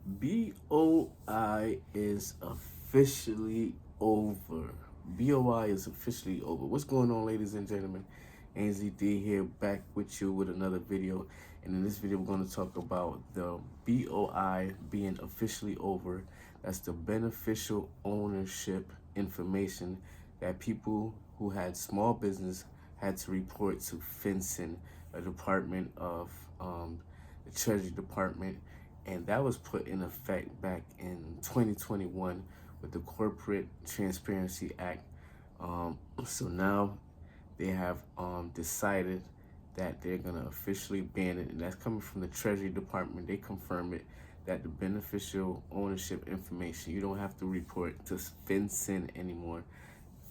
BOI is officially over. BOI is officially over. What's going on, ladies and gentlemen? AnsleyD here, back with you with another video. And in this video, we're going to talk about the BOI being officially over. That's the beneficial ownership information that people who had small business had to report to FinCIN, a department of the Treasury Department, and that was put in effect back in 2021 with the Corporate Transparency Act. So now they have decided that they're going to officially ban it, and that's coming from the Treasury Department. They confirm it, that the beneficial ownership information, you don't have to report to FinCIN anymore.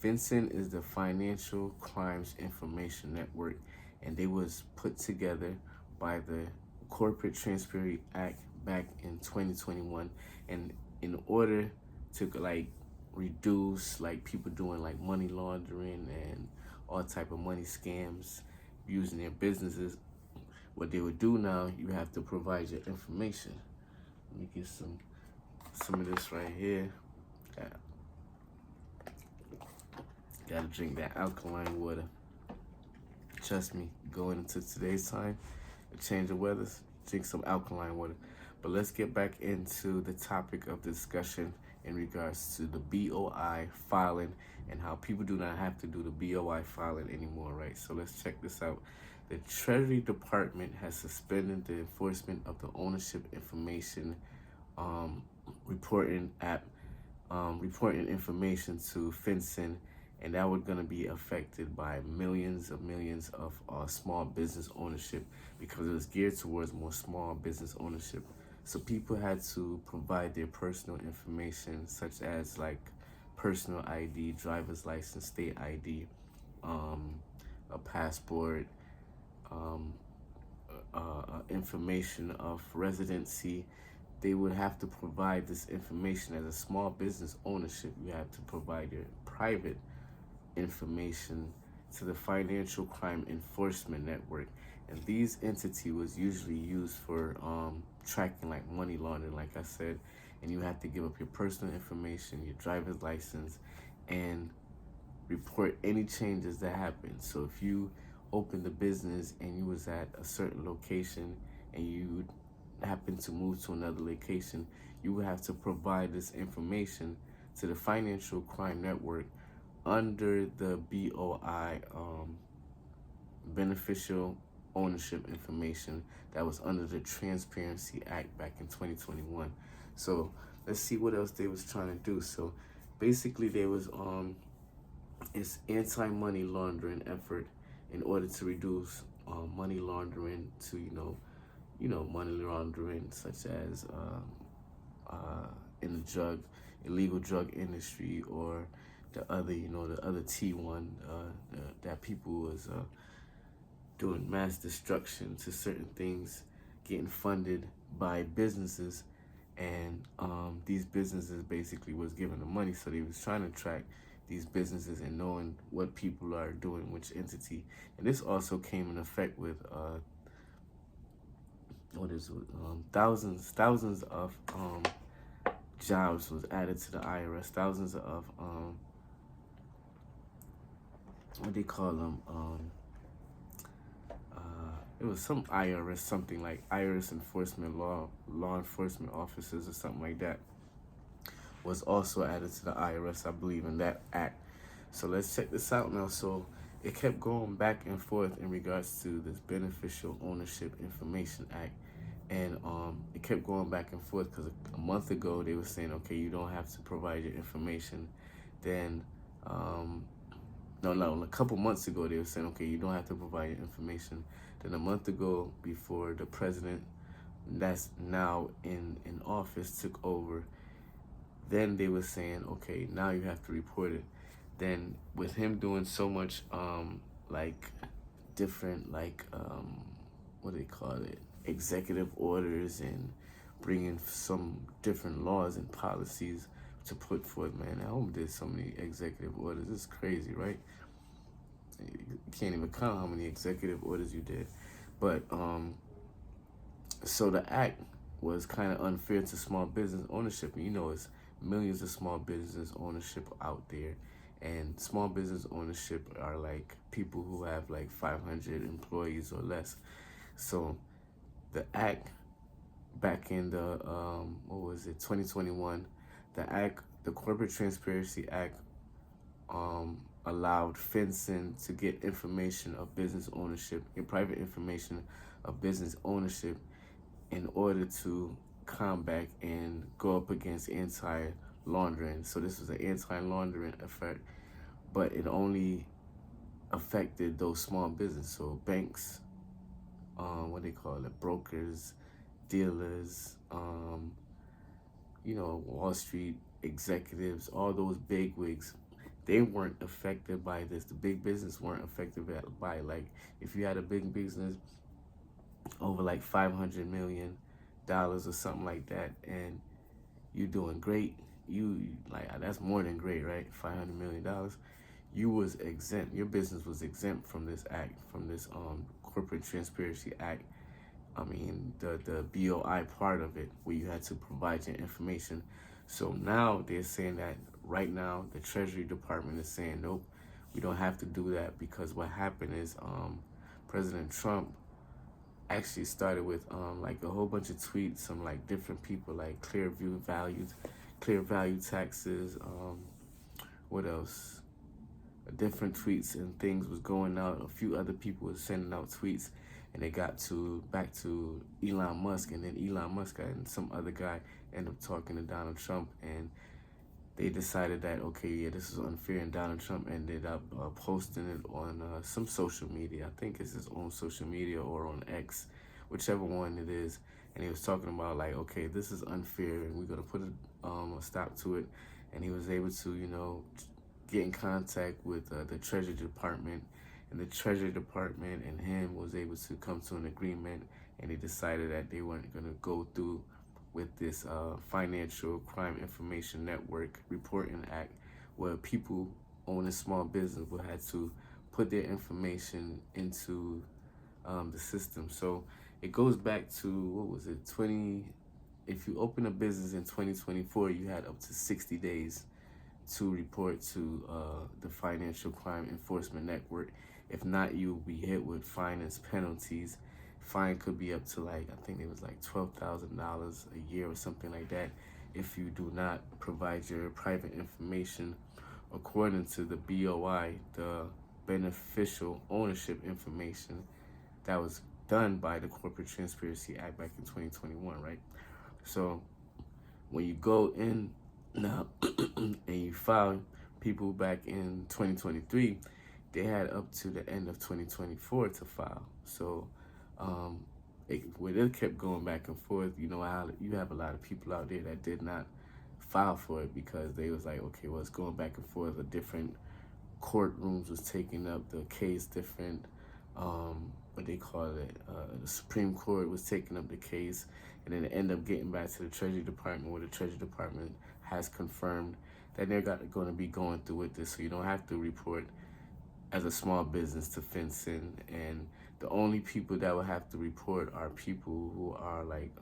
FinCIN is the Financial Crimes Information Network, and they was put together by the Corporate Transparency Act back in 2021, and in order to like reduce like people doing like money laundering and all type of money scams using their businesses, what they would do now, you have to provide your information. Let me get some of this right here. Gotta drink that alkaline water. Trust me, going into today's time, a change of weather, drink some alkaline water. But let's get back into the topic of discussion in regards to the BOI filing and how people do not have to do the BOI filing anymore, right? So let's check this out. The Treasury Department has suspended the enforcement of the ownership information reporting information to FinCIN, and that was going to be affected by millions of small business ownership, because it was geared towards more small business ownership. So people had to provide their personal information, such as like personal ID, driver's license, state ID, a passport, information of residency. They would have to provide this information as a small business ownership. You have to provide your private information to the Financial Crime Enforcement Network, and these entity was usually used for tracking like money laundering, like I said. And you have to give up your personal information, your driver's license, and report any changes that happen. So if you opened a business and you was at a certain location and you happen to move to another location, you would have to provide this information to the Financial Crime Network under the BOI beneficial ownership information that was under the Transparency Act back in 2021. So let's see what else they was trying to do. So basically they was it's anti-money laundering effort in order to reduce money laundering to money laundering such as in the illegal drug industry, or the other T1 that people was doing mass destruction to certain things, getting funded by businesses, and these businesses basically was given the money. So they was trying to track these businesses and knowing what people are doing, which entity. And this also came in effect with thousands of jobs was added to the IRS. Thousands of what they call them, it was some IRS, something like IRS enforcement law enforcement officers or something like that, was also added to the IRS, I believe, in that act. So let's check this out now. So it kept going back and forth in regards to this Beneficial Ownership Information Act. And it kept going back and forth because a month ago they were saying, okay, you don't have to provide your information. Then, a couple months ago they were saying, okay, you don't have to provide your information. Then a month ago, before the president that's now in office took over, then they were saying, okay, now you have to report it. Then with him doing so much like different what do they call it, executive orders, and bringing some different laws and policies to put forth, man, I hope did so many executive orders. It's crazy, right? You can't even count how many executive orders you did. But so the act was kind of unfair to small business ownership. And you know, it's millions of small business ownership out there. And small business ownership are like people who have like 500 employees or less. So the act back in the, 2021, the Corporate Transparency Act allowed FinCIN to get information of business ownership, get private information of business ownership in order to combat and go up against anti-laundering. So this was an anti-laundering effect, but it only affected those small businesses. So banks, what they call it, brokers, dealers, Wall Street executives, all those big wigs, they weren't affected by this. The big business weren't affected by like, if you had a big business over like $500 million or something like that, and you doing great, you like, that's more than great, right? $500 million. You was exempt. Your business was exempt from this act, from this Corporate Transparency Act. I mean, the BOI part of it, where you had to provide your information. So now they're saying that right now the Treasury Department is saying, nope, we don't have to do that, because what happened is President Trump actually started with like a whole bunch of tweets from like different people, like clear value taxes, what else? Different tweets and things was going out. A few other people were sending out tweets, and they got back to Elon Musk, and then Elon Musk and some other guy ended up talking to Donald Trump, and they decided that, okay, yeah, this is unfair, and Donald Trump ended up posting it on some social media. I think it's his own social media or on X, whichever one it is, and he was talking about like, okay, this is unfair, and we're gonna put a stop to it. And he was able to, get in contact with the Treasury Department, and the Treasury Department and him was able to come to an agreement, and they decided that they weren't going to go through with this Financial Crime Information Network Reporting Act, where people owning small business will have to put their information into the system. So it goes back to, if you open a business in 2024, you had up to 60 days to report to the Financial Crime Enforcement Network. If not, you'll be hit with fines, penalties. Fine could be up to like, I think it was like $12,000 a year or something like that, if you do not provide your private information according to the BOI, the Beneficial Ownership Information, that was done by the Corporate Transparency Act back in 2021, right? So when you go in now and you file, people back in 2023, they had up to the end of 2024 to file. So it kept going back and forth. You have a lot of people out there that did not file for it because they was like, okay, well, it's going back and forth. The different courtrooms was taking up the case, different what they call it, the Supreme Court was taking up the case, and then it ended up getting back to the Treasury Department, where the Treasury Department has confirmed that they're going to be going through with this. So you don't have to report as a small business to FinCIN, and the only people that will have to report are people who are like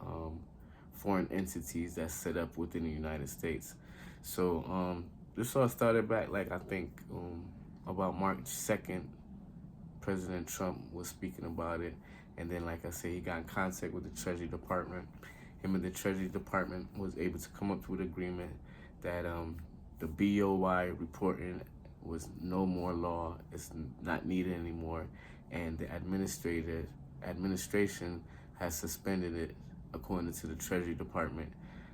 foreign entities that's set up within the United States. So this all started back, like, I think about March 2nd, President Trump was speaking about it. And then, like I said, he got in contact with the Treasury Department. Him and the Treasury Department was able to come up with an agreement that the BOI reporting was no more law. It's not needed anymore. And the administration has suspended it according to the Treasury Department.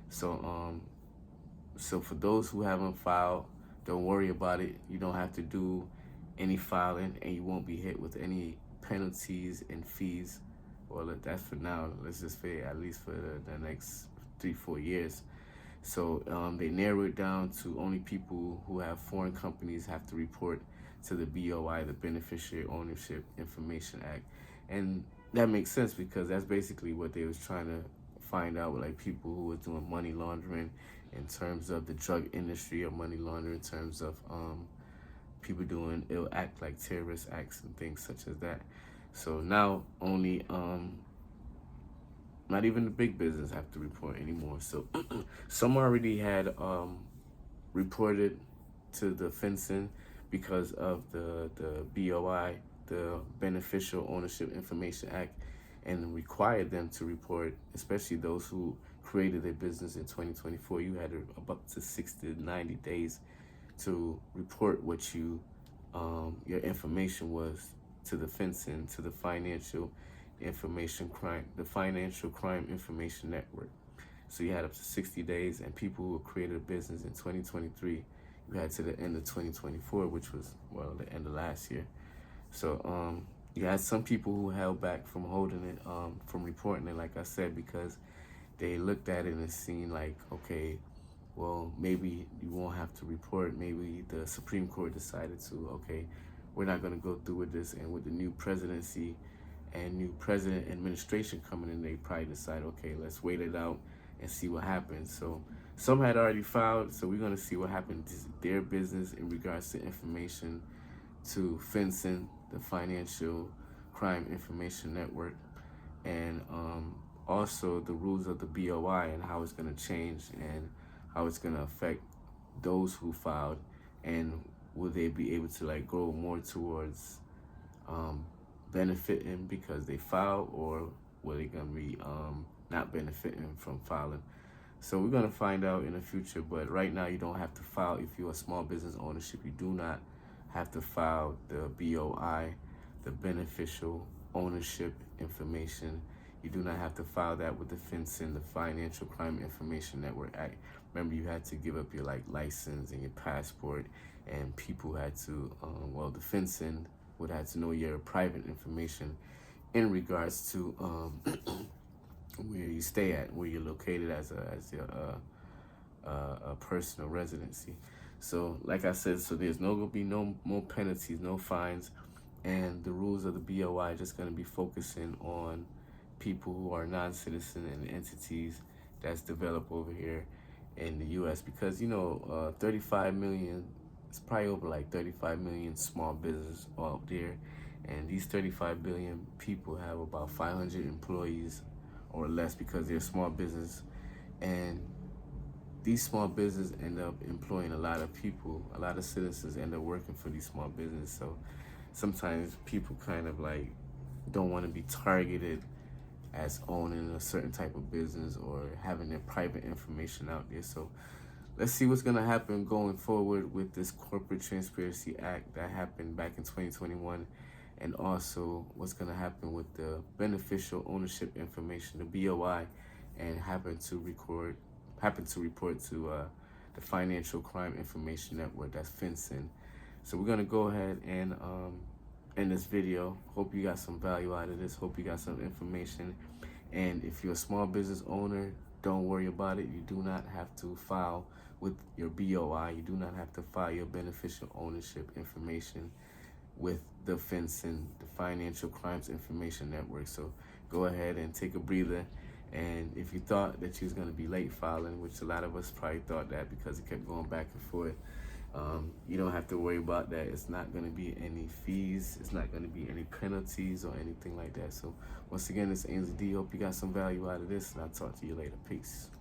So so for those who haven't filed, don't worry about it. You don't have to do any filing, and you won't be hit with any penalties and fees. Well, that's for now. Let's just say at least for the next 3-4 years. So they narrow it down to only people who have foreign companies have to report to the BOI, the Beneficiary Ownership Information Act. And that makes sense because that's basically what they was trying to find out, with like people who were doing money laundering in terms of the drug industry, or money laundering in terms of people doing ill act, like terrorist acts and things such as that. So now only Not even the big business have to report anymore. So some already had reported to the FinCIN because of the BOI, the Beneficial Ownership Information Act, and required them to report, especially those who created their business in 2024. You had up to 60 to 90 days to report what your information was to the FinCIN, to the Financial Crime Information Network. So you had up to 60 days, and people who created a business in 2023, you had to the end of 2024, which was, well, the end of last year. So you had some people who held back from holding it, from reporting it, like I said, because they looked at it and seen like, okay, well, maybe you won't have to report. Maybe the Supreme Court decided to, okay, we're not going to go through with this. And with the new presidency and new president administration coming in, they probably decide, okay, let's wait it out and see what happens. So some had already filed, so we're going to see what happens to their business in regards to information to FinCIN, the Financial Crime Information Network, and also the rules of the BOI and how it's going to change and how it's going to affect those who filed, and will they be able to like go more towards benefiting because they filed, or will they going to be not benefiting from filing? So we're going to find out in the future, but right now you don't have to file. If you're a small business ownership, you do not have to file the BOI, the Beneficial Ownership Information. You do not have to file that with the FinCIN, the Financial Crime Information Network Act. Remember, you had to give up your license and your passport, and people had to, well, the FinCIN would have to know your private information in regards to where you stay at, where you're located as a personal residency. So like I said, so there's gonna be no more penalties, no fines, and the rules of the BOI are just gonna be focusing on people who are non-citizen and entities that's developed over here in the U.S. because 35 million, it's probably over like 35 million small business out there, and these 35 billion people have about 500 employees or less because they're small business, and these small businesses end up employing a lot of people. A lot of citizens end up working for these small businesses. So sometimes people kind of like don't want to be targeted as owning a certain type of business or having their private information out there. So let's see what's going to happen going forward with this Corporate Transparency Act that happened back in 2021, and also what's going to happen with the Beneficial Ownership Information, the BOI, and happen to report to the Financial Crime Information Network, that's FinCIN. So we're going to go ahead and end this video. Hope you got some value out of this. Hope you got some information. And if you're a small business owner, don't worry about it. You do not have to file with your BOI. You do not have to file your beneficial ownership information with the FinCIN, the Financial Crimes Information Network. So go ahead and take a breather. And if you thought that you was going to be late filing, which a lot of us probably thought that because it kept going back and forth, you don't have to worry about that. It's not going to be any fees. It's not going to be any penalties or anything like that. So once again, it's AnsleyD. Hope you got some value out of this, and I'll talk to you later. Peace.